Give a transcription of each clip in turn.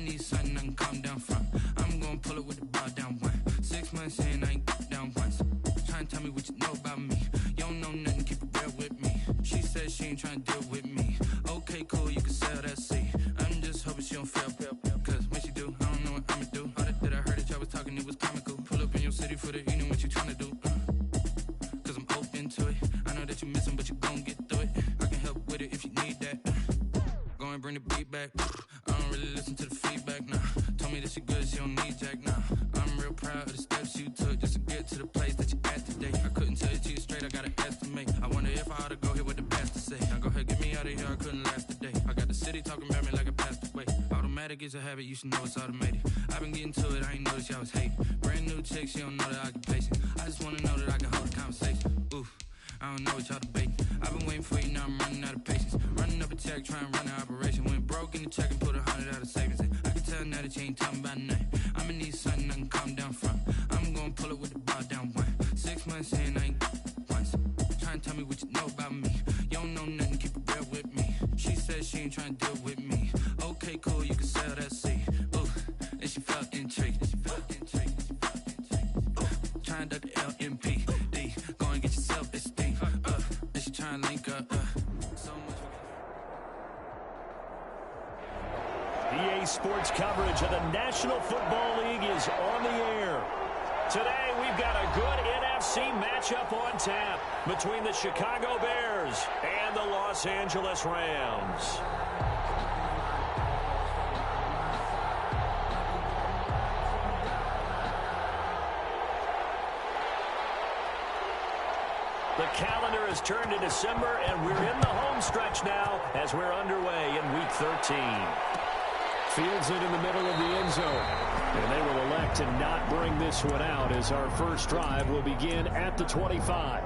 need something I can calm down from. I'm gonna pull it with the ball down one. 6 months in, I ain't down once. Trying to tell me what you know about me. You don't know nothing, keep it real with me. She said she ain't trying to deal with me. Okay, cool, you can sell that seat. I'm just hoping she don't fail. Cause when she do, I don't know what I'ma do. All that I heard that y'all was talking, it was comical. Pull up in your city for the evening, what you trying to do? Cause I'm open to it. I know that you missing, but you gon' get through it. I can help with it if you need that. Go and bring the beat back. I don't really listen to the feedback, nah. Told me that she good, she don't need Jack, nah. I'm real proud of the steps you took just to get to the place that you at today. I couldn't tell you to you straight, I gotta estimate. I wonder if I ought to go here with the best to say. Now go ahead, get me out of here, I couldn't last today. I got the city talking about me like I passed away. Automatic is a habit, you should know it's automated. I've been getting to it, I ain't noticed y'all was hating. Brand new chick, she don't know the occupation. I just wanna know that I can hold a conversation. Oof, I don't know what y'all debating. I've been waiting for you, now I'm running out of patience. Running up a check, trying to run an operation. Went broke in the check and put 100 out of savings in. I can tell now that you ain't talking about nothing. I'ma need something I can calm down from. I'm gonna pull it with the ball down one. 6 months in, I ain't once. Trying to tell me what you know about me. You don't know nothing, keep it real with me. She said she ain't trying to deal with me. Okay, cool, you can sell that seat. Ooh, and she felt intrigued. Trying to duck the LMPD. Go and get your self-esteem. And she trying to link up. So much. EA Sports coverage of the National Football League is on the air. Today, we've got a good NFC matchup on tap between the Chicago Bears and the Los Angeles Rams. The calendar has turned to December, and we're in the home stretch now as we're underway in Week 13. Fields it in the middle of the end zone. And they will elect to not bring this one out as our first drive will begin at the 25.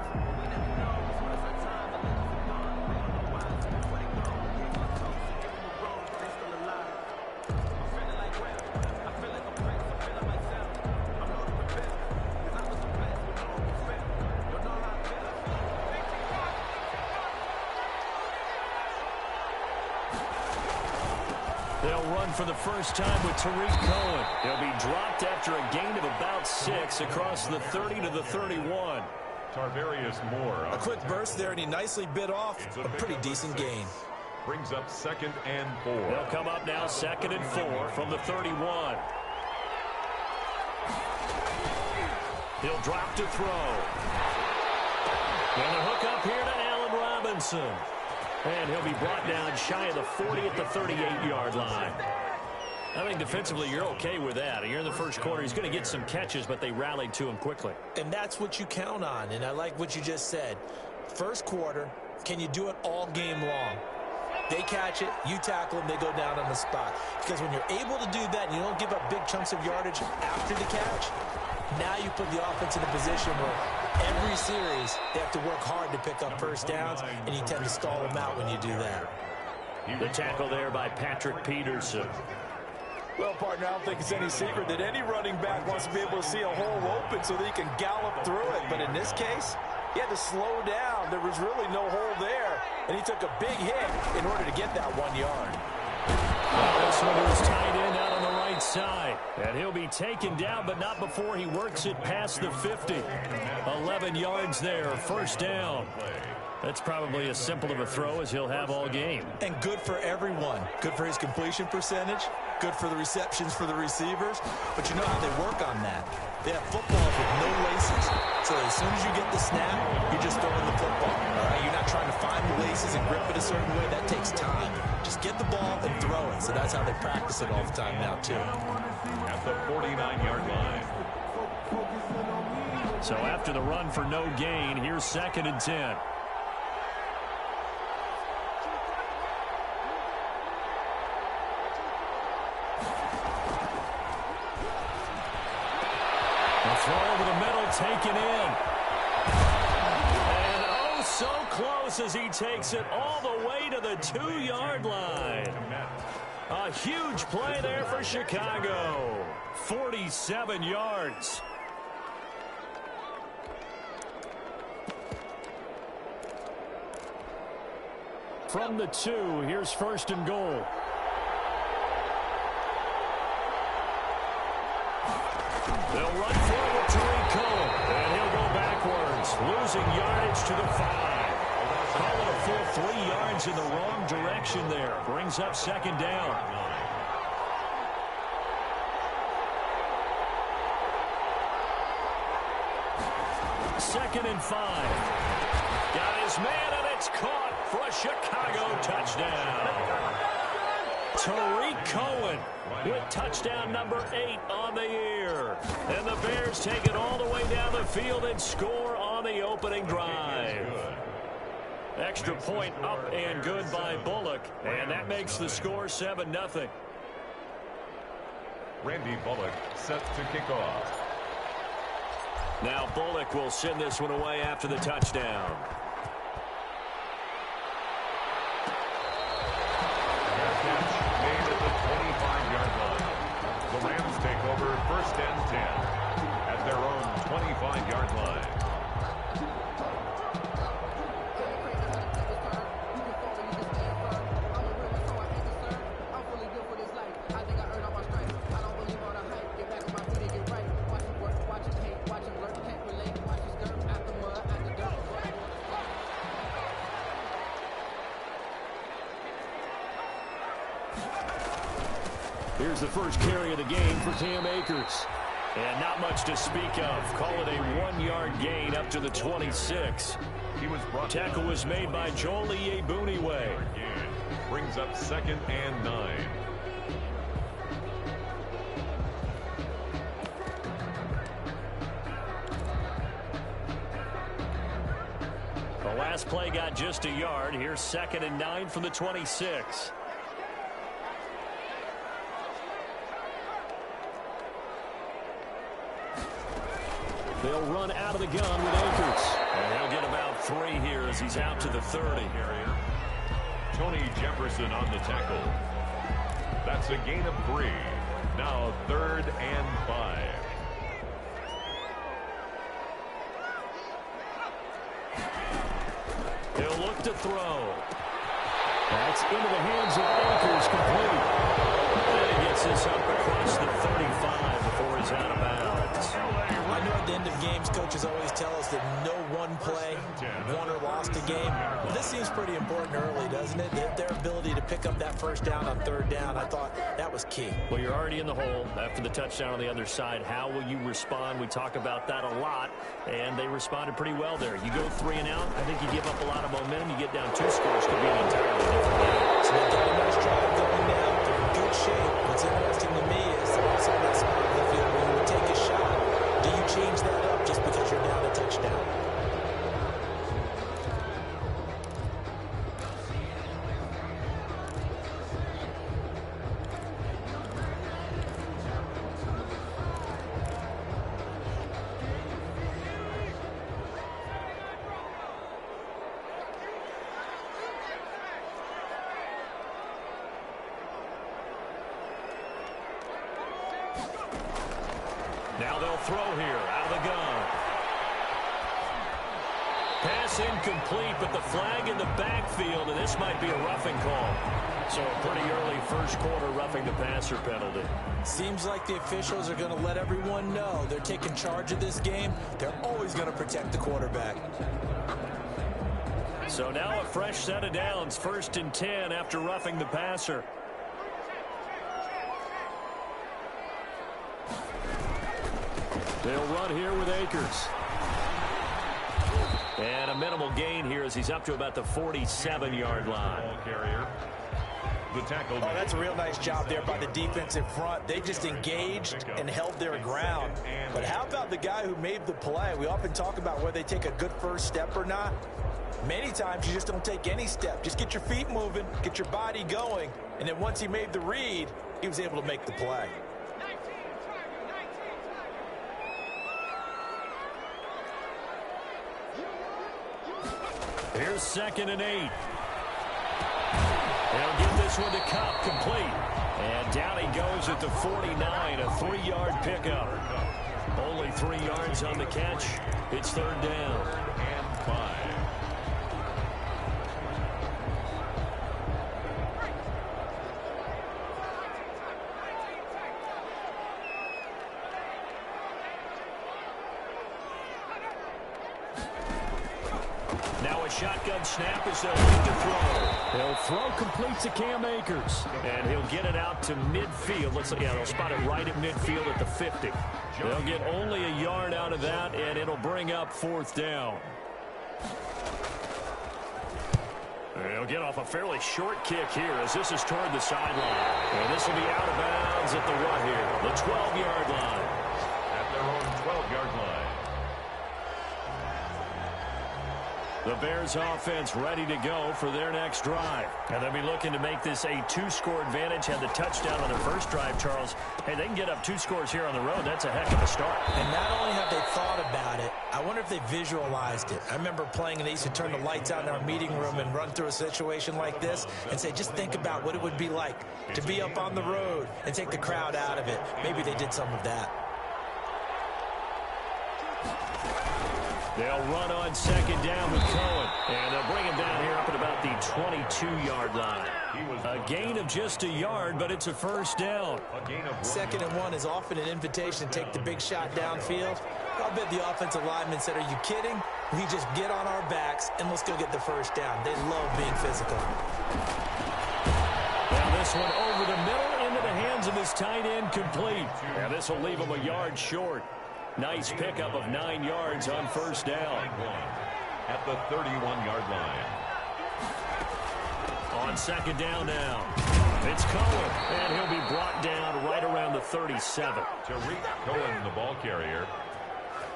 They'll run for the first time with Tariq Cohen. He'll be dropped after a gain of about 6 across the 30 to the 31. Tarvarius Moore. A quick burst there, and he nicely bit off a pretty decent gain. Brings up 2nd and 4. They'll come up now 2nd and 4 from the 31. He'll drop to throw. And a hook up here to Allen Robinson. And he'll be brought down shy of the 40 at the 38-yard line. I think defensively you're okay with that. Here in the first quarter, he's going to get some catches, but they rallied to him quickly. And that's what you count on, and I like what you just said. First quarter, can you do it all game long? They catch it, you tackle them, they go down on the spot. Because when you're able to do that and you don't give up big chunks of yardage after the catch, now you put the offense in a position where every series they have to work hard to pick up first downs, and you tend to stall them out when you do that. The tackle there by Patrick Peterson. Well, partner, I don't think it's any secret that any running back wants to be able to see a hole open so that he can gallop through it. But in this case, he had to slow down. There was really no hole there, and he took a big hit in order to get that 1 yard. This one was tied in out on the right side. And he'll be taken down, but not before he works it past the 50. 11 yards there, first down. That's probably as simple of a throw as he'll have all game. And good for everyone. Good for his completion percentage. Good for the receptions for the receivers. But you know how they work on that. They have footballs with no laces. So as soon as you get the snap, you're just throwing the football. All right? You're not trying to find the laces and grip it a certain way. That takes time. Just get the ball and throw it. So that's how they practice it all the time now, too. At the 49-yard line. So after the run for no gain, here's 2nd and 10. Throw over the middle, taken in. And oh, so close as he takes it all the way to the 2-yard line. A huge play there for Chicago. 47 yards. From the 2, here's 1st and goal. They'll run forward to Tariq Cohen, and he'll go backwards, losing yardage to the 5. Call it a full 3 yards in the wrong direction there. Brings up second down. Second and 5. Got his man, and it's caught for a Chicago touchdown. Tariq Cohen with touchdown number 8 on the year. And the Bears take it all the way down the field and score on the opening drive. Extra point up and good by Bullock. And that makes the score 7-0. Randy Bullock set to kick off. Now Bullock will send this one away after the touchdown. Catch made at the 25-yard line. The Rams take over 1st and 10 at their own 25-yard line. Here's the first carry of the game for Cam Akers. And not much to speak of. Call it a 1-yard gain up to the 26. Tackle was made by Joel Iyiegbuniwe. Brings up 2nd and 9. The last play got just a yard. Here's 2nd and 9 from the 26. They'll run out of the gun with Akers. And he'll get about 3 here as he's out to the 30. Tony Jefferson on the tackle. That's a gain of 3. Now 3rd and 5. He'll look to throw. That's into the hands of Akers, complete. And he gets this up across the 35 before he's out of bounds. I know at the end of games, coaches always tell us that no one play won or lost a game. But this seems pretty important early, doesn't it? Their ability to pick up that first down on 3rd down, I thought that was key. Well, you're already in the hole after the touchdown on the other side. How will you respond? We talk about that a lot, and they responded pretty well there. You go 3 and out, I think you give up a lot of momentum. You get down 2 scores, could be an entirely different game. So they got a nice drive going now. They're in good shape. What's interesting to me is they're also on that side of the field where you would take a shot. Do you change that up just because you're down a touchdown? Now they'll throw here out of the gun. Pass incomplete, but the flag in the backfield, and this might be a roughing call. So a pretty early first quarter roughing the passer penalty. Seems like the officials are going to let everyone know they're taking charge of this game. They're always going to protect the quarterback. So now a fresh set of downs, 1st and 10 after roughing the passer. They'll run here with Akers. And a minimal gain here as he's up to about the 47-yard line. Ball carrier. The tackle. Oh, that's a real nice job there by the defensive front. They just engaged and held their ground. But how about the guy who made the play? We often talk about whether they take a good first step or not. Many times you just don't take any step. Just get your feet moving, get your body going, and then once he made the read, he was able to make the play. Here's 2nd and 8. They'll give this one to Kupp, complete. And down he goes at the 49, a 3-yard pickup. Only 3 yards on the catch. It's 3rd down. And 5. shotgun snap as they'll look to throw. He'll throw complete to Cam Akers. And he'll get it out to midfield. Looks like, yeah, they'll spot it right at midfield at the 50. They'll get only a yard out of that, and it'll bring up 4th down. They'll get off a fairly short kick here as this is toward the sideline. And this will be out of bounds at the what here? The 12-yard line. At their own 12-yard line. The Bears offense ready to go for their next drive. And they'll be looking to make this a 2-score advantage. Had the touchdown on their first drive, Charles. Hey, they can get up 2 scores here on the road. That's a heck of a start. And not only have they thought about it, I wonder if they visualized it. I remember playing and they used to turn the lights out in our meeting room and run through a situation like this and say, just think about what it would be like to be up on the road and take the crowd out of it. Maybe they did some of that. They'll run on 2nd down with Cohen. And they'll bring him down here up at about the 22-yard line. A gain of just a yard, but it's a 1st down. 2nd and 1 is often an invitation to take the big shot downfield. I'll bet the offensive lineman said, are you kidding? We just get on our backs and let's go get the 1st down. They love being physical. Now this one over the middle into the hands of his tight end, complete. Now this will leave him a yard short. Nice pickup of 9 yards on 1st down. At the 31-yard line. On 2nd down now. It's Cohen, and he'll be brought down right around the 37. Tariq Cohen, the ball carrier.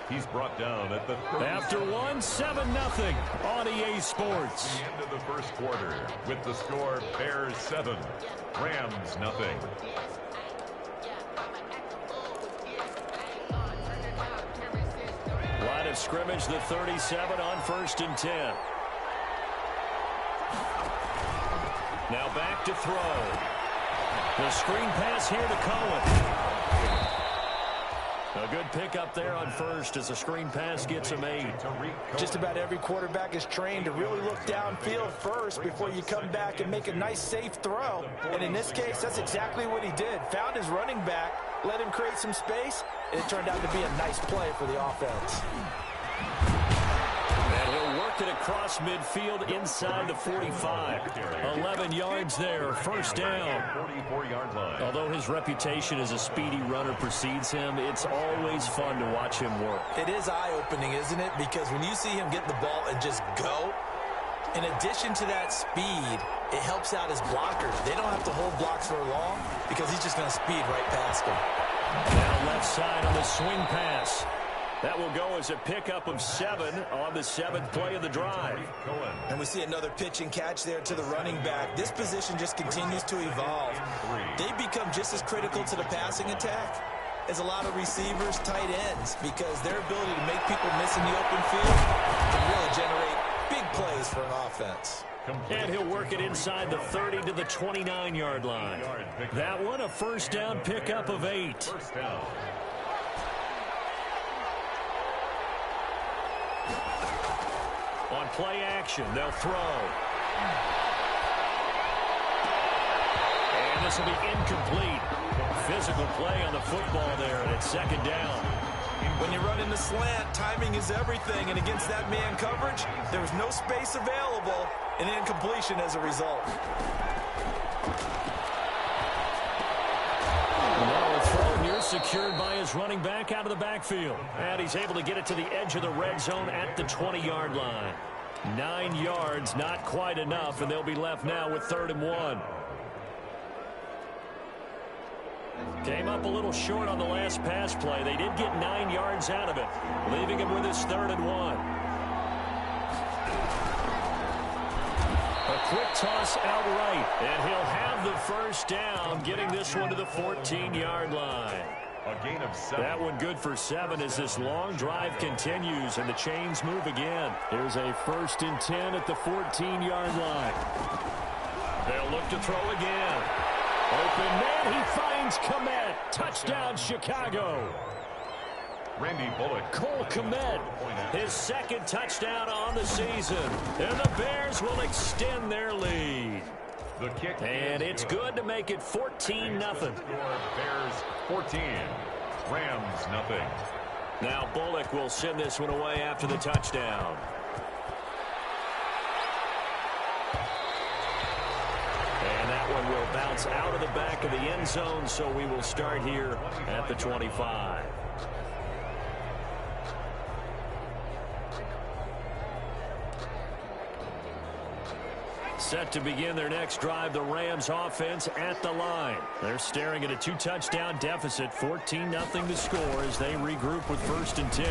He's brought down at the 37. After 1, 7-0 on EA Sports. The end of the first quarter with the score Bears 7, Rams nothing. Line of scrimmage, the 37 on 1st and 10. Now back to throw. The screen pass here to Cohen. A good pickup there on 1st as the screen pass gets him 8. Just about every quarterback is trained to really look downfield first before you come back and make a nice, safe throw. And in this case, that's exactly what he did. Found his running back, let him create some space, and it turned out to be a nice play for the offense. And he'll work it across midfield inside the 45. 11 yards there, 1st down. 44-yard line. Although his reputation as a speedy runner precedes him, it's always fun to watch him work. It is eye-opening, isn't it? Because when you see him get the ball and just go, in addition to that speed, it helps out his blockers. They don't have to hold blocks for long because he's just going to speed right past them. Now left side on the swing pass. That will go as a pickup of 7 on the 7th play of the drive. And we see another pitch and catch there to the running back. This position just continues to evolve. They become just as critical to the passing attack as a lot of receivers, tight ends, because their ability to make people miss in the open field can really generate big plays for an offense. And he'll work it inside the 30 to the 29-yard line. That one a 1st down pickup of 8. 1st down. On play action, they'll throw. And this will be incomplete. Physical play on the football there, and it's 2nd down. When you run in the slant, timing is everything, and against that man coverage, there was no space available, and incompletion as a result. Now a throw near secured by his running back out of the backfield. And he's able to get it to the edge of the red zone at the 20-yard line. 9 yards, not quite enough, and they'll be left now with 3rd and 1. Came up a little short on the last pass play. They did get 9 yards out of it, leaving him with his 3rd and 1. A quick toss outright, and he'll have the 1st down, getting this one to the 14-yard line. A gain of 7. That one good for 7 as this long drive continues and the chains move again. Here's a 1st and 10 at the 14-yard line. They'll look to throw again. Open man, he finds Kmet. Touchdown, Chicago. Randy Bullock. Cole Kmet, his 2nd touchdown on the season. And the Bears will extend their lead. The kick. And it's good to make it 14-0. Bears 14. Rams nothing. Now Bullock will send this one away after the touchdown. and will bounce out of the back of the end zone, so we will start here at the 25. Set to begin their next drive, the Rams offense at the line. They're staring at a 2-touchdown deficit, 14-0 to score as they regroup with 1st and 10.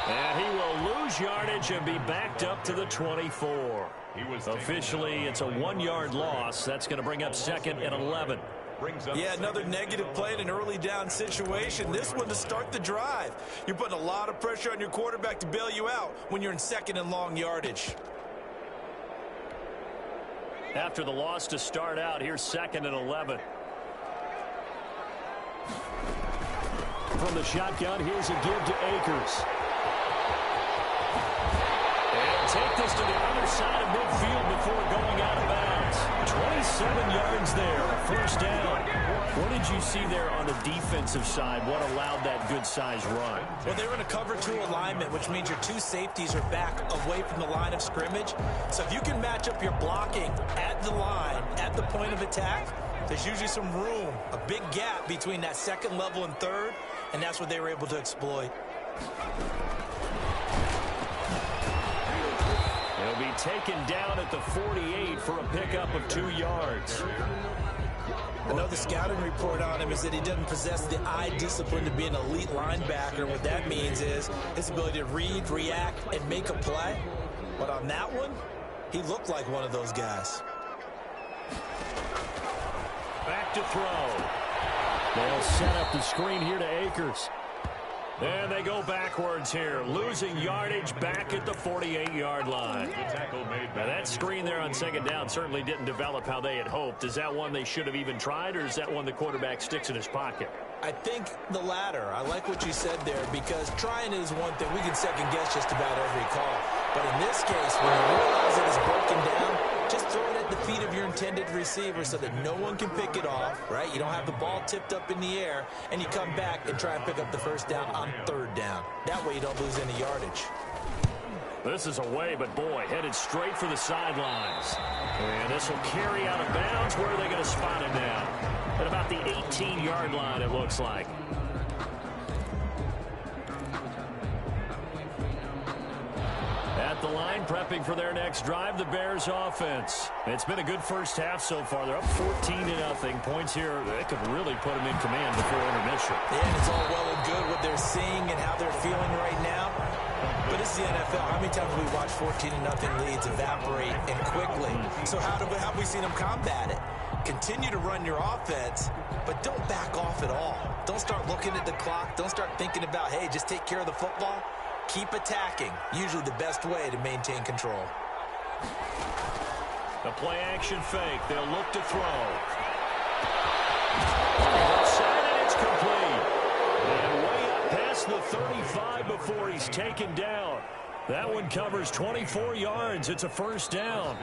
And he will lose yardage and be backed up to the 24. Officially, it's a 1-yard loss. That's going to bring up 2nd and 11. Yeah, another negative play in an early down situation. This one to start the drive. You're putting a lot of pressure on your quarterback to bail you out when you're in 2nd and long yardage. After the loss to start out, here's 2nd and 11. From the shotgun, here's a give to Akers. And take this to the other side of midfield before going out of bounds. 27 yards there, 1st down. What did you see there on the defensive side? What allowed that good-sized run? Well, they were in a cover 2 alignment, which means your 2 safeties are back away from the line of scrimmage. So if you can match up your blocking at the line, at the point of attack, there's usually some room, a big gap between that 2nd level and 3rd, and that's what they were able to exploit. He'll be taken down at the 48 for a pickup of 2 yards. I know the scouting report on him is that he doesn't possess the eye discipline to be an elite linebacker. What that means is his ability to read, react, and make a play. But on that one, he looked like one of those guys. Back to throw. They'll set up the screen here to Akers. And they go backwards here, losing yardage back at the 48-yard line. Now that screen there on 2nd down certainly didn't develop how they had hoped. Is that one they should have even tried, or is that one the quarterback sticks in his pocket? I think the latter. I like what you said there, because trying is one thing. We can second guess just about every call. But in this case, when you realize it is broken down, just throw it at the feet of your intended receiver so that no one can pick it off, right? You don't have the ball tipped up in the air, and you come back and try and pick up the 1st down on 3rd down. That way you don't lose any yardage. This is away, but boy, headed straight for the sidelines. And this will carry out of bounds. Where are they going to spot him now? At about the 18-yard line, it looks like. At the line, prepping for their next drive, the Bears offense. It's been a good first half so far. They're up 14-0. Points here, they could really put them in command before intermission. Yeah, and it's all well and good what they're seeing and how they're feeling right now. But it's the NFL. How many times have we watched 14-0 leads evaporate and quickly? So how have we seen them combat it? Continue to run your offense, but don't back off at all. Don't start looking at the clock. Don't start thinking about, hey, just take care of the football. Keep attacking. Usually the best way to maintain control. The play-action fake. They'll look to throw. And it's complete. And way up past the 35 before he's taken down. That one covers 24 yards. It's a 1st down.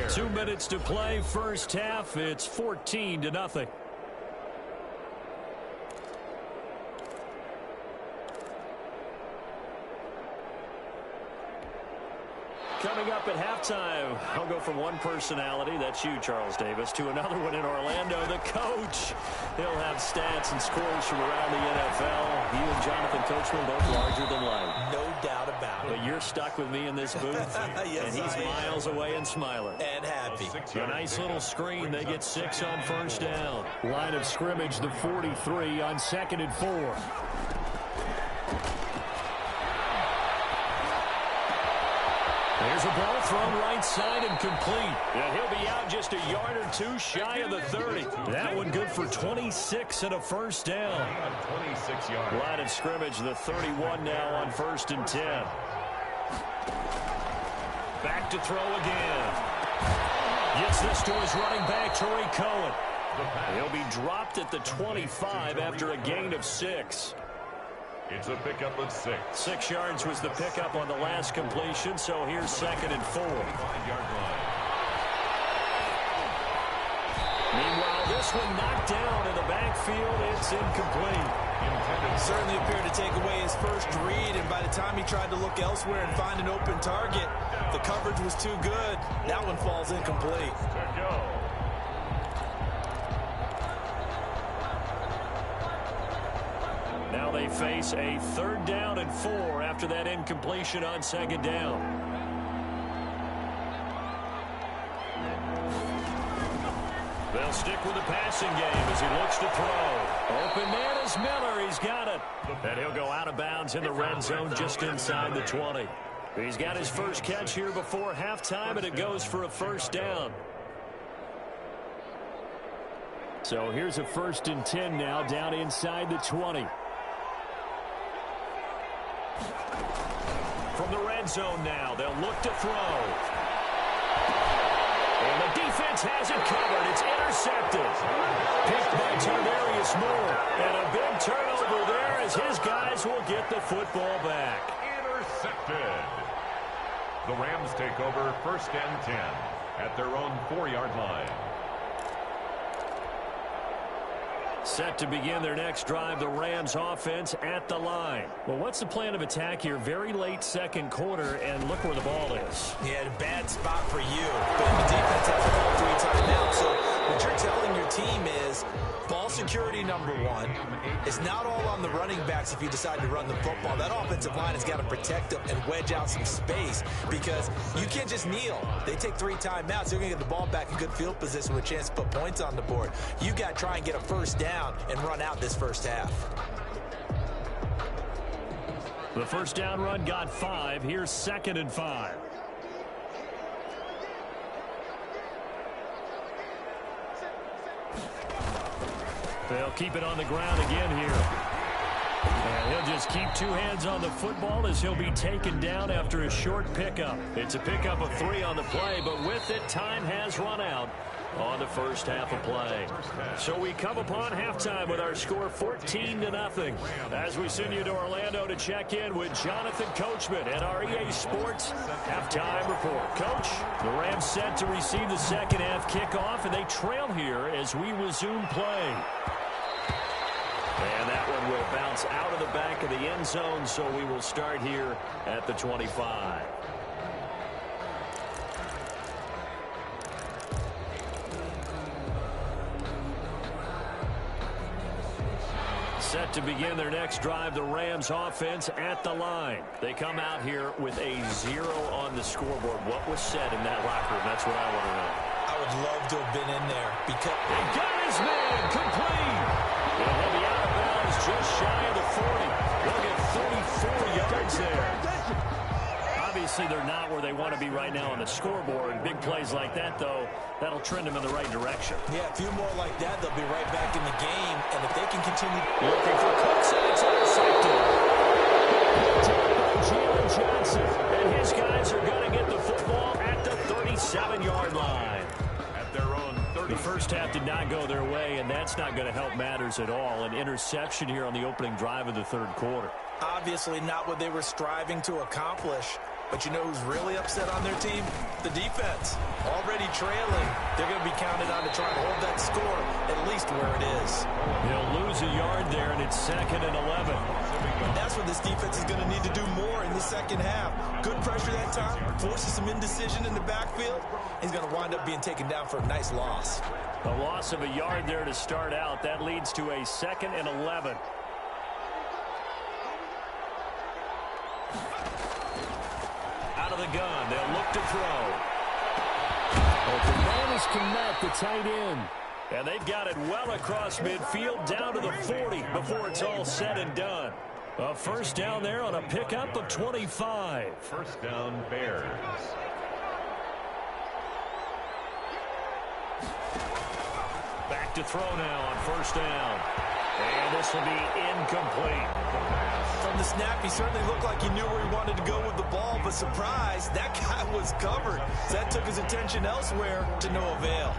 2 minutes to play, 1st half. It's 14-0. Coming up at halftime, I'll go from one personality, that's you, Charles Davis, to another one in Orlando, the coach. He'll have stats and scores from around the NFL. You and Jonathan Coachman both larger than life. No doubt about it. But you're stuck with me in this booth, yes, and he's miles away and smiling. And happy. A nice little screen. They get 6 on 1st down. Line of scrimmage, the 43 on 2nd and 4. There's a ball thrown right side and complete. And he'll be out just a yard or 2 shy of the 30. That one good for 26 and a 1st down. 26 yards. Line of scrimmage, the 31 now on 1st and 10. Back to throw again. Gets this to his running back, Torrey Cohen. He'll be dropped at the 25 after a gain of 6. It's a pickup of 6. 6 yards was the pickup on the last completion, so here's 2nd and 4. Meanwhile, this one knocked down in the backfield. It's incomplete. Certainly appeared to take away his first read, and by the time he tried to look elsewhere and find an open target, the coverage was too good. That one falls incomplete. Now they face a 3rd down and 4 after that incompletion on 2nd down. They'll stick with the passing game as he looks to throw. Open man is Miller. He's got it. And he'll go out of bounds in the red zone just inside the 20. He's got his first catch here before halftime, and it goes for a 1st down. So here's a 1st and 10 now down inside the 20. From the red zone now, they'll look to throw. And the defense has it covered. It's intercepted. Picked by Tarvarius Moore. And a big turnover there as his guys will get the football back. Intercepted. The Rams take over 1st and 10 at their own 4-yard line. Set to begin their next drive, the Rams offense at the line. Well, what's the plan of attack here? Very late 2nd quarter, and look where the ball is. Yeah, a bad spot for you. But the defense has to call 3 timeouts. So what you're telling your team is ball security #1. It's not all on the running backs if you decide to run the football. That offensive line has got to protect them and wedge out some space because you can't just kneel. They take 3 timeouts. They're going to get the ball back in good field position with a chance to put points on the board. You got to try and get a 1st down and run out this 1st half. The 1st down run got 5. Here's 2nd and 5. They'll keep it on the ground again here. And he'll just keep 2 hands on the football as he'll be taken down after a short pickup. It's a pickup of 3 on the play, but with it, time has run out on the 1st half of play. So we come upon halftime with our score 14-0. As we send you to Orlando to check in with Jonathan Coachman at our EA Sports halftime report. Coach, the Rams set to receive the 2nd half kickoff, and they trail here as we resume play. And that one will bounce out of the back of the end zone, so we will start here at the 25. Set to begin their next drive, the Rams offense at the line. They come out here with a 0 on the scoreboard. What was said in that locker room? That's what I want to know. I would love to have been in there because he got his man complete. And he'll be out of bounds just shy of the 40. They'll get 34 yards there. Obviously, they're not where they want to be right now on the scoreboard. Big plays like that, though, that'll trend them in the right direction. Yeah, a few more like that, they'll be right back in the game. And if they can continue looking for Cooks, and it's intercepted. Jalen Johnson, and his guys are going to get the football at the 37-yard line. The 1st half did not go their way, and that's not going to help matters at all. An interception here on the opening drive of the 3rd quarter. Obviously not what they were striving to accomplish. But you know who's really upset on their team? The defense. Already trailing. They're going to be counted on to try and hold that score at least where it is. They'll lose a yard there, and it's 2nd and 11. And that's what this defense is going to need to do more in the 2nd half. Good pressure that time. Forces some indecision in the backfield. He's going to wind up being taken down for a nice loss. A loss of a yard there to start out. That leads to a 2nd and 11. Out of the gun, they'll look to throw. Open man is Kmet, the tight end. And they've got it well across midfield down to the 40 before it's all said and done. A 1st down there on a pickup of 25. 1st down, Bears. Back to throw now on 1st down. And this will be incomplete. From the snap, he certainly looked like he knew where he wanted to go with the ball, but surprise, that guy was covered. So that took his attention elsewhere to no avail.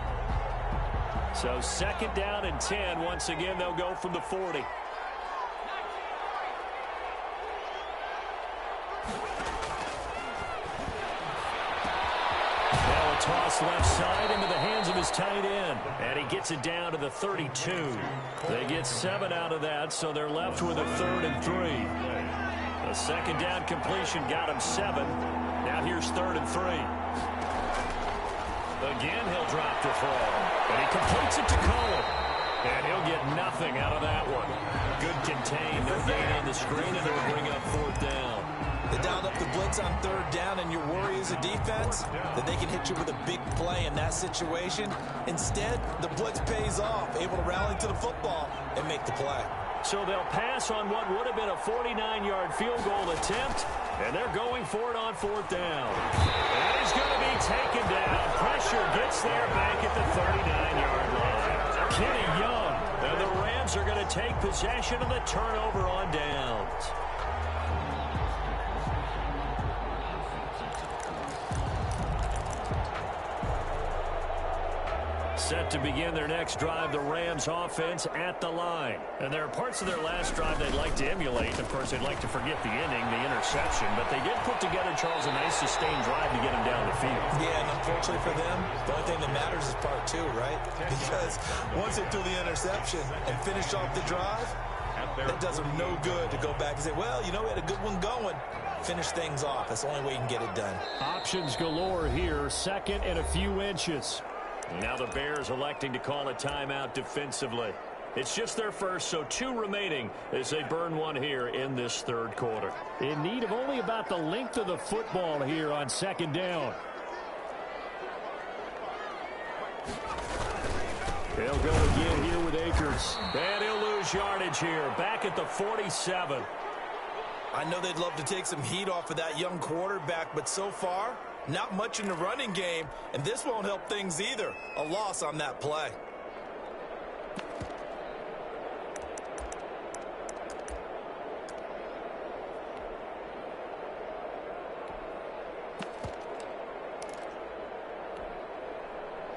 So 2nd down and 10. Once again, they'll go from the 40. Now a toss left side into the hands of his tight end. And he gets it down to the 32. They get 7 out of that, so they're left with a 3rd and 3. A 2nd down completion got him 7. Now here's 3rd and 3. Again, he'll drop to throw. And he completes it to Cohen. And he'll get nothing out of that one. Good contain, no gain on the screen, and it'll bring up fourth down. They dialed up the blitz on third down, and your worry as a defense that they can hit you with a big play in that situation. Instead, the blitz pays off, able to rally to the football and make the play. So they'll pass on what would have been a 49-yard field goal attempt, and they're going for it on fourth down. That is going to be taken down. Pressure gets there back at the 39-yard line. Kenny Young, and the Rams are going to take possession of the turnover on downs. Set to begin their next drive, the Rams offense at the line. And there are parts of their last drive they'd like to emulate. Of course, they'd like to forget the inning, the interception. But they did put together, Charles, a nice sustained drive to get them down the field. Yeah, and unfortunately for them, the only thing that matters is part two, right? Because once they threw the interception and finished off the drive, it does them no good to go back and say, well, you know, we had a good one going. Finish things off. That's the only way you can get it done. Options galore here, second and a few inches. Now the Bears electing to call a timeout defensively. It's just their first, so 2 remaining as they burn one here in this third quarter. In need of only about the length of the football here on second down. They'll go again here with Akers. And he'll lose yardage here, back at the 47. I know they'd love to take some heat off of that young quarterback, but so far, not much in the running game, and this won't help things either. A loss on that play.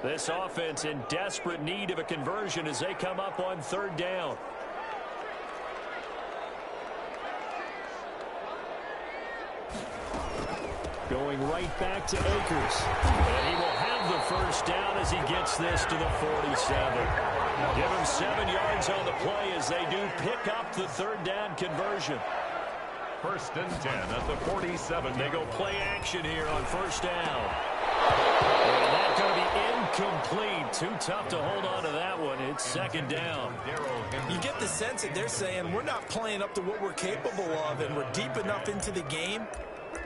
This offense in desperate need of a conversion as they come up on third down. Going right back to Akers. And he will have the first down as he gets this to the 47. Give him 7 yards on the play as they do pick up the third down conversion. First and 10 at the 47. They go play action here on first down. And that's going to be incomplete. Too tough to hold on to that one. It's second down. You get the sense that they're saying we're not playing up to what we're capable of, and we're deep enough into the game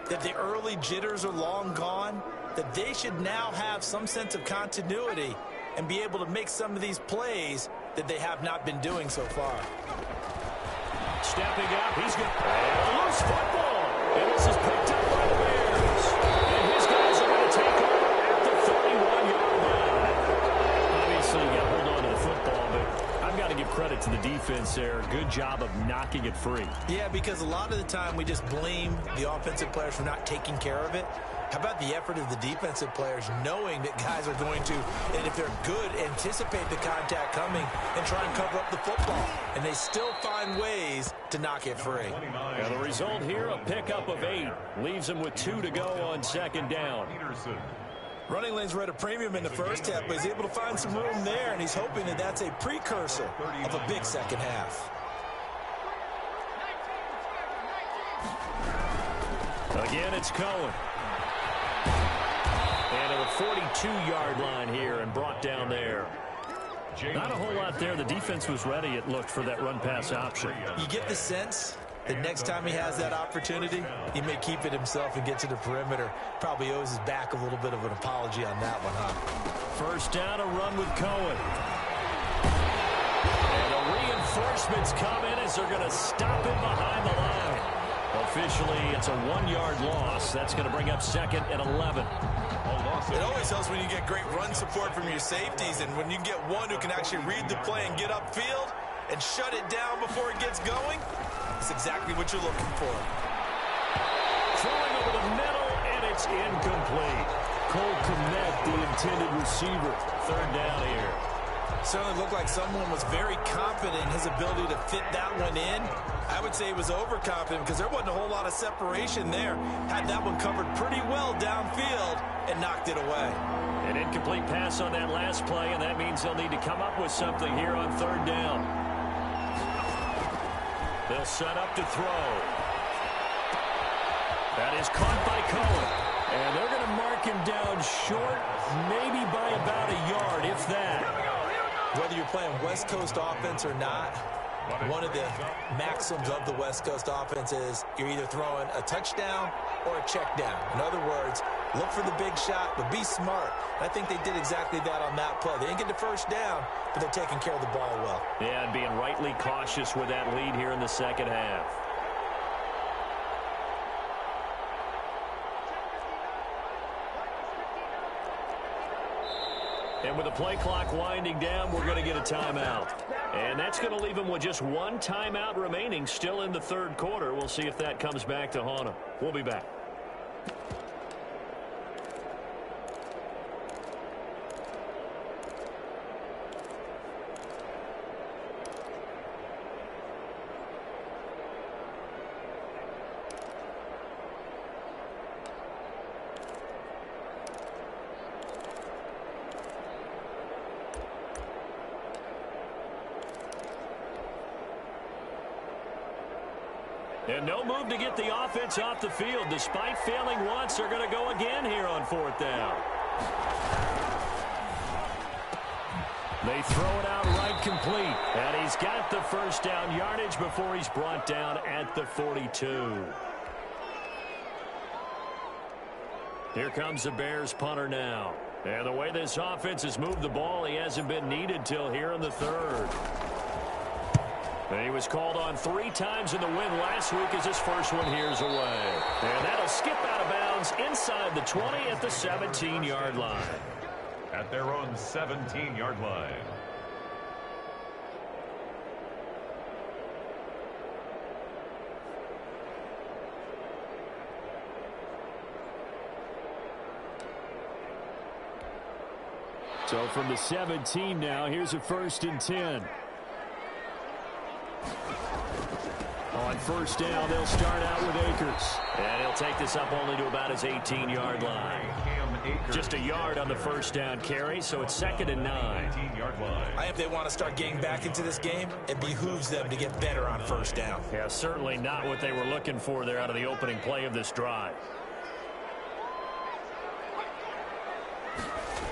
that the early jitters are long gone, that they should now have some sense of continuity and be able to make some of these plays that they have not been doing so far. Stepping up, he's going to lose football. And this is picked up by the Bears. And his guys are going to take over at the 31-yard line. Obviously, you got to hold on to the football, but I've got to give credit to the defense there. Good job of knocking it free. Yeah, because a lot of the time we just blame the offensive players for not taking care of it. How about the effort of the defensive players knowing that guys are going to, and if they're good, anticipate the contact coming and try and cover up the football. And they still find ways to knock it free. And the result here, a pickup of 8. Leaves them with 2 to go on second down. Running lanes were at a premium in the first half, but he's able to find some room there, and he's hoping that that's a precursor of a big second half. Again, it's Cohen. And at the 42-yard line here and brought down there. Not a whole lot there. The defense was ready, it looked, for that run-pass option. You get the sense that next time he has that opportunity, he may keep it himself and get to the perimeter. Probably owes his back a little bit of an apology on that one, huh? First down, a run with Cohen. And the reinforcements come in as they're going to stop him behind the line. Officially, it's a 1-yard loss. That's going to bring up second and 11. It always helps when you get great run support from your safeties, and when you get one who can actually read the play and get upfield and shut it down before it gets going, it's exactly what you're looking for. Throwing over the middle, and it's incomplete. Cole Kmet, the intended receiver. Third down here. Certainly looked like someone was very confident in his ability to fit that one in. I would say he was overconfident because there wasn't a whole lot of separation there. Had that one covered pretty well downfield and knocked it away. An incomplete pass on that last play, and that means they'll need to come up with something here on third down. They'll set up to throw. That is caught by Cohen. And they're going to mark him down short, maybe by about a yard, if that. Whether you're playing West Coast offense or not, one of the maxims of the West Coast offense is you're either throwing a touchdown or a check down. In other words, look for the big shot, but be smart. And I think they did exactly that on that play. They didn't get the first down, but they're taking care of the ball well. Yeah, and being rightly cautious with that lead here in the second half. And with the play clock winding down, we're going to get a timeout. And that's going to leave them with just one timeout remaining still in the third quarter. We'll see if that comes back to haunt them. We'll be back. And no move to get the offense off the field. Despite failing once, they're going to go again here on fourth down. They throw it out right complete. And he's got the first down yardage before he's brought down at the 42. Here comes the Bears punter now. And the way this offense has moved the ball, he hasn't been needed till here in the third. And he was called on 3 times in the win last week as his first one here's away. And that'll skip out of bounds inside the 20 at the 17-yard line. At their own 17-yard line. So from the 17 now, here's a 1st and 10. On first down, they'll start out with Akers. And he'll take this up only to about his 18-yard line. Just a yard on the first down carry, so it's 2nd and 9. I think if they want to start getting back into this game, it behooves them to get better on first down. Yeah, certainly not what they were looking for there out of the opening play of this drive.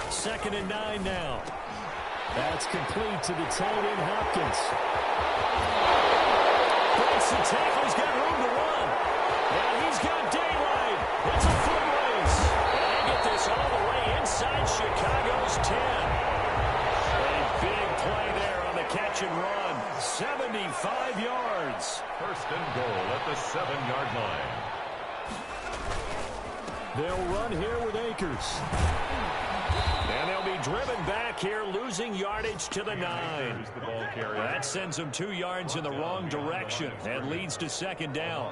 2nd and 9 now. That's complete to the tight end, Hopkins. Breaks the tackle. He's got room to run. And he's got daylight. It's a foot race. And they get this all the way inside Chicago's 10. A big play there on the catch and run. 75 yards. 1st and goal at the 7-yard line. They'll run here with Akers. And they'll be driven back here, losing yardage to the 9. That sends them 2 yards in the wrong direction and leads to 2nd down.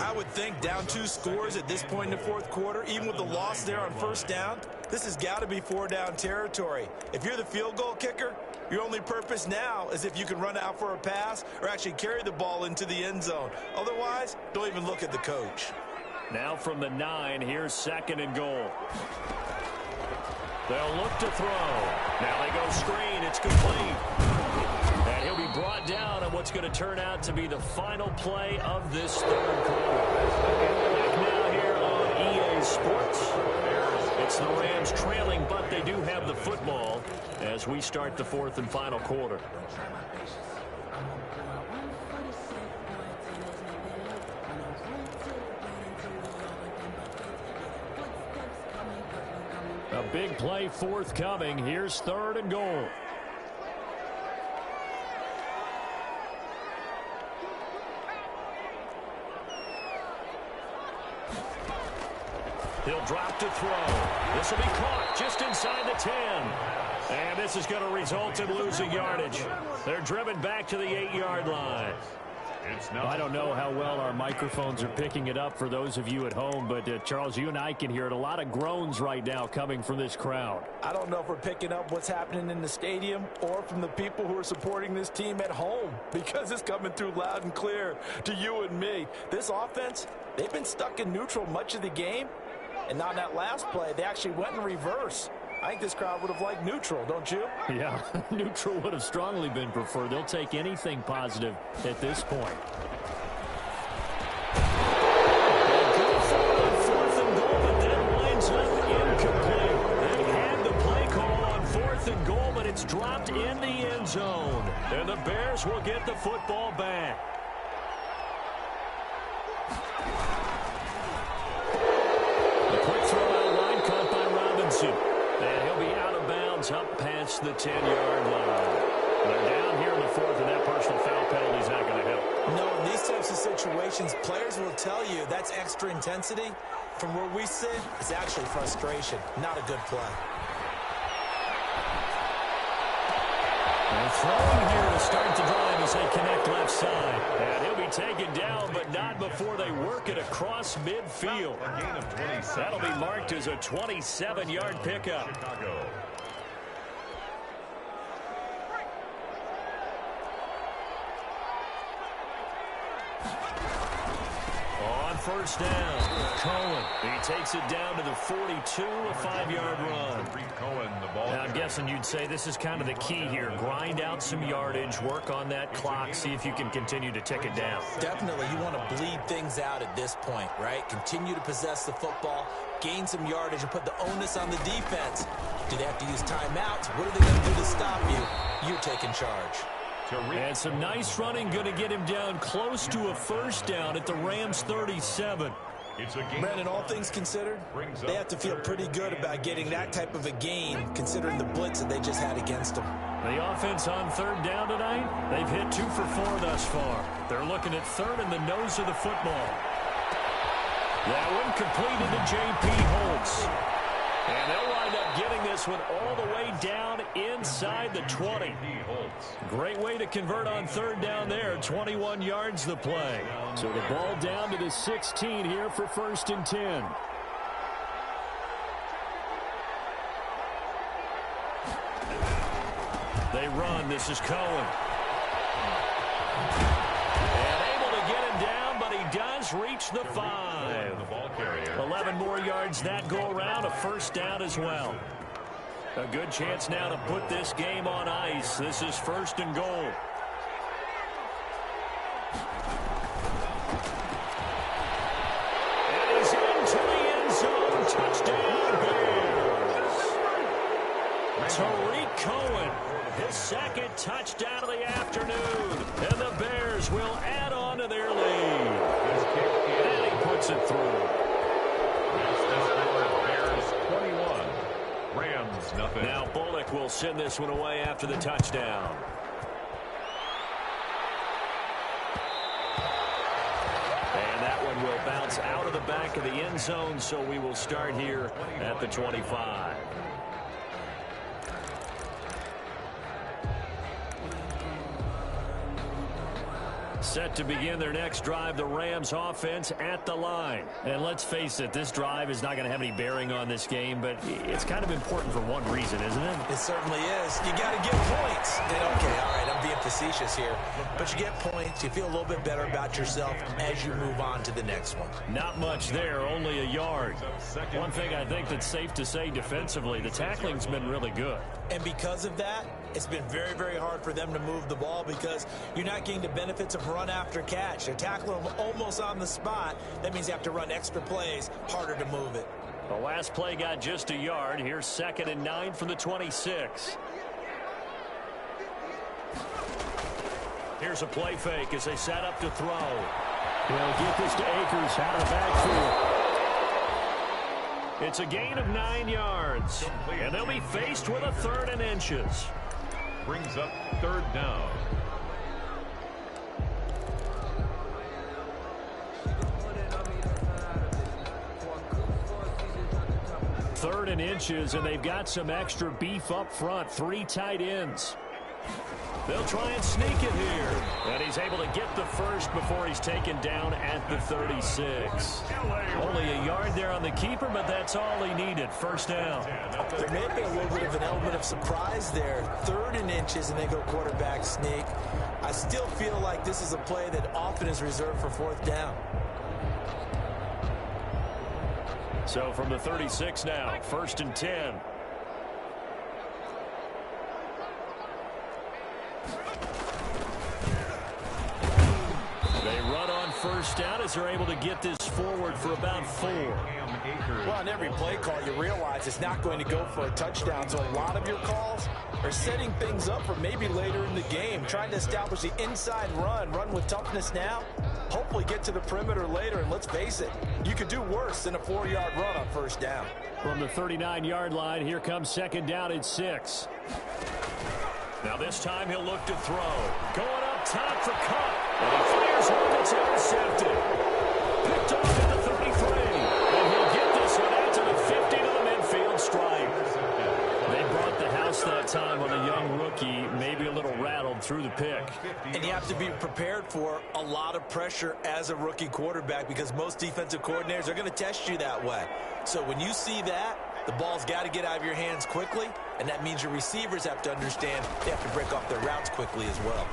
I would think down 2 scores at this point in the fourth quarter, even with the loss there on first down, this has got to be 4-down territory. If you're the field goal kicker, your only purpose now is if you can run out for a pass or actually carry the ball into the end zone. Otherwise, don't even look at the coach. Now from the 9, here's 2nd and goal. They'll look to throw. Now they go screen. It's complete. And he'll be brought down on what's going to turn out to be the final play of this third quarter. Back now here on EA Sports. It's the Rams trailing, but they do have the football as we start the 4th and final quarter. A big play forthcoming. Here's 3rd and goal. He'll drop to throw. This will be caught just inside the 10. And this is going to result in losing yardage. They're driven back to the 8-yard line. I don't know how well our microphones are picking it up for those of you at home, but Charles, you and I can hear it. A lot of groans right now coming from this crowd. I don't know if we're picking up what's happening in the stadium or from the people who are supporting this team at home, because it's coming through loud and clear to you and me. This offense, they've been stuck in neutral much of the game, and on that last play, they actually went in reverse. I think this crowd would have liked neutral, don't you? Yeah, neutral would have strongly been preferred. They'll take anything positive at this point. Good for 4th and goal, but that winds up incomplete. They had the play call on 4th and goal, but it's dropped in the zone. And the Bears will get the football back. A quick throw out line caught by Robinson. And he'll be out of bounds up past the 10-yard line. They're down here in the fourth, and that personal foul penalty is not going to help. No, in these types of situations, players will tell you that's extra intensity. From where we sit, it's actually frustration. Not a good play. And throwing here to start the drive as they connect left side. And he'll be taken down, but not before they work it across midfield. A gain of 27. That'll be marked as a 27-yard pickup. Chicago. On first down, Cohen. He takes it down to the 42, a 5-yard run. Cohen, the ball. Now, I'm guessing you'd say this is kind of the key here. Grind out some yardage, work on that clock, see if you can continue to tick it down. Definitely, you want to bleed things out at this point, right? Continue to possess the football, gain some yardage, and put the onus on the defense. Do they have to use timeouts? What are they going to do to stop you? You're taking charge. And some nice running, going to get him down close to a first down at the Rams 37. Brandon, all things considered, they have to feel pretty good about getting that type of a gain, considering the blitz that they just had against them. The offense on third down tonight, they've hit 2 for 4 thus far. They're looking at third in the nose of the football. That one completed to J.P. Holtz. And they'll wind up getting this one all the way down inside the 20. Great way to convert on third down there. 21 yards the play. So the ball down to the 16 here for 1st and 10. They run. This is Cohen. And able to get him down, but he does reach the 5. 11 more yards that go around. A first down as well. A good chance now to put this game on ice. This is 1st and goal. And he's into the end zone. Touchdown, Bears. Tariq Cohen, his 2nd touchdown of the afternoon. And the Bears will add on to their lead. And he puts it through. Nothing. Now Bullock will send this one away after the touchdown. And that one will bounce out of the back of the end zone, so we will start here at the 25. Set to begin their next drive, the Rams offense at the line. And let's face it, this drive is not going to have any bearing on this game, but it's kind of important for one reason, isn't it? It certainly is. You got to get points. And okay, all right, I'm being facetious here. But you get points, you feel a little bit better about yourself as you move on to the next one. Not much there, only a yard. One thing I think that's safe to say defensively, the tackling's been really good. And because of that, it's been very, very hard for them to move the ball because you're not getting the benefits of run after catch. They're tackling them almost on the spot. That means you have to run extra plays, harder to move it. The last play got just a yard. Here's 2nd and 9 from the 26. Here's a play fake as they set up to throw. They'll get this to Akers out of the backfield. It's a gain of 9 yards. And they'll be faced with a 3rd and inches. Brings up 3rd down. Third and inches, and they've got some extra beef up front. 3 tight ends. They'll try and sneak it here. And he's able to get the first before he's taken down at the 36. Only a yard there on the keeper, but that's all he needed. First down. There may be a little bit of an element of surprise there. 3rd and inches, and they go quarterback sneak. I still feel like this is a play that often is reserved for 4th down. So from the 36 now, 1st and 10. They run on first down as they're able to get this forward for about 4. Well, on every play call, you realize it's not going to go for a touchdown, so a lot of your calls are setting things up for maybe later in the game, trying to establish the inside run with toughness now, hopefully get to the perimeter later, and let's face it, you could do worse than a 4-yard run on first down. From the 39-yard line, here comes second down and 6. Now this time he'll look to throw. Going up top for Kupp. And he fires one that's intercepted. Picked off at the 33. And he'll get this one out to the 50 to the midfield stripe. They brought the house that time on a young rookie, maybe a little rattled through the pick. And you have to be prepared for a lot of pressure as a rookie quarterback because most defensive coordinators are going to test you that way. So when you see that, the ball's got to get out of your hands quickly, and that means your receivers have to understand they have to break off their routes quickly as well.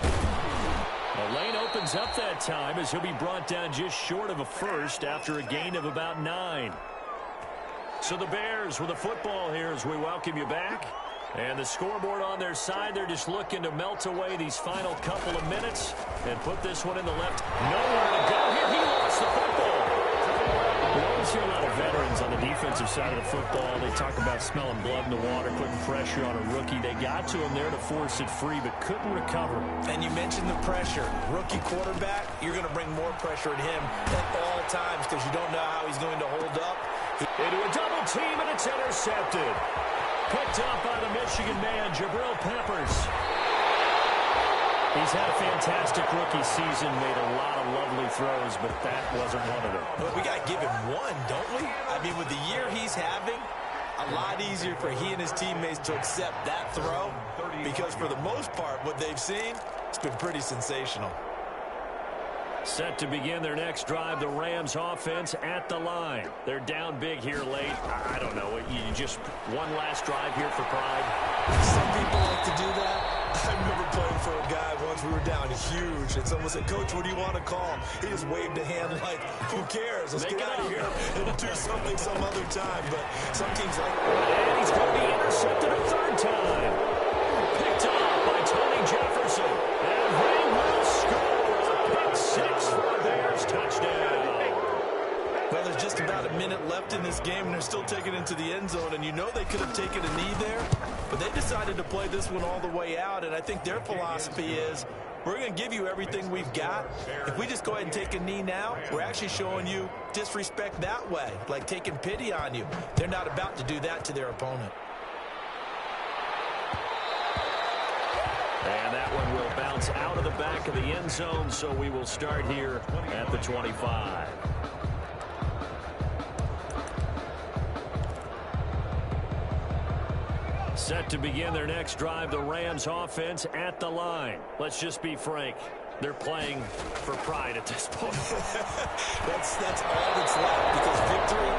The lane opens up that time as he'll be brought down just short of a first after a gain of about 9. So the Bears with the football here as we welcome you back. And the scoreboard on their side, they're just looking to melt away these final couple of minutes and put this one in the left. Nowhere to go here. He lost the football. We always hear a lot of veterans on the defensive side of the football. They talk about smelling blood in the water, putting pressure on a rookie. They got to him there to force it free, but couldn't recover. And you mentioned the pressure. Rookie quarterback, you're going to bring more pressure at him at all times because you don't know how he's going to hold up. Into a double team, and it's intercepted. Picked up by the Michigan man, Jabril Peppers. He's had a fantastic rookie season, made a lot of lovely throws, but that wasn't one of them. But we got to give him one, don't we? I mean, with the year he's having, a lot easier for he and his teammates to accept that throw because for the most part, what they've seen, it's been pretty sensational. Set to begin their next drive, the Rams offense at the line. They're down big here late. I don't know. You just one last drive here for pride. Some people like to do that. I remember playing for a guy once. We were down huge, and someone said, "Coach, what do you want to call?" He just waved a hand like, "Who cares? Let's get out of here and do something some other time." But some teams like that. And he's going to be intercepted a third time. Picked up by Tony Jefferson. And they will score. Pick 6 for a Bears touchdown. Well, there's just about a minute left in this game, and they're still taking it into the end zone. And you know they could have taken a knee there, but they decided to play this one all the way out. And I think their philosophy is, we're going to give you everything we've got. If we just go ahead and take a knee now, we're actually showing you disrespect that way, like taking pity on you. They're not about to do that to their opponent. And that one will bounce out of the back of the end zone, so we will start here at the 25. Set to begin their next drive, the Rams offense at the line. Let's just be frank. They're playing for pride at this point. that's all that's left because victory,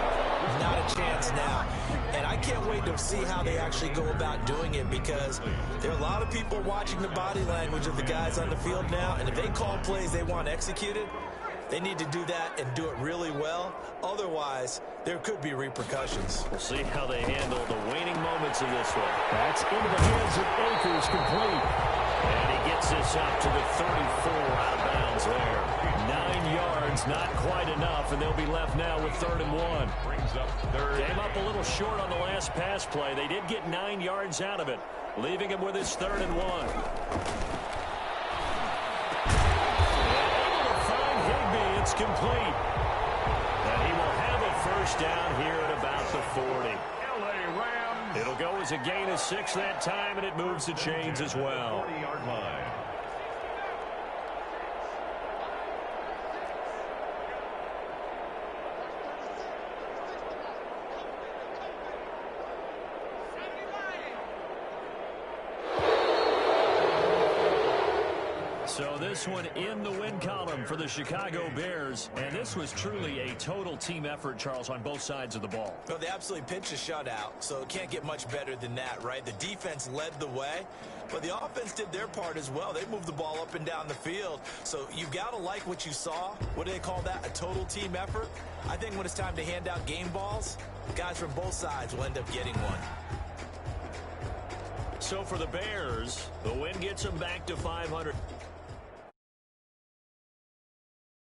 not a chance now. And I can't wait to see how they actually go about doing it because there are a lot of people watching the body language of the guys on the field now. And if they call plays they want executed, they need to do that and do it really well. Otherwise, there could be repercussions. We'll see how they handle the waning moments of this one. That's into the hands of Akers, complete. And he gets this up to the 34 out of bounds there. 9 yards, not quite enough, and they'll be left now with 3rd and 1. Brings up third. Came up a little short on the last pass play. They did get 9 yards out of it, leaving him with his 3rd and 1. It's complete. And he will have a first down here at about the 40. LA Rams. It'll go as a gain of 6 that time, and it moves the chains as well. 40-yard line. So this one in the win column for the Chicago Bears. And this was truly a total team effort, Charles, on both sides of the ball. Well, they absolutely pitched a shutout, so it can't get much better than that, right? The defense led the way, but the offense did their part as well. They moved the ball up and down the field. So you've got to like what you saw. What do they call that? A total team effort? I think when it's time to hand out game balls, guys from both sides will end up getting one. So for the Bears, the win gets them back to 500.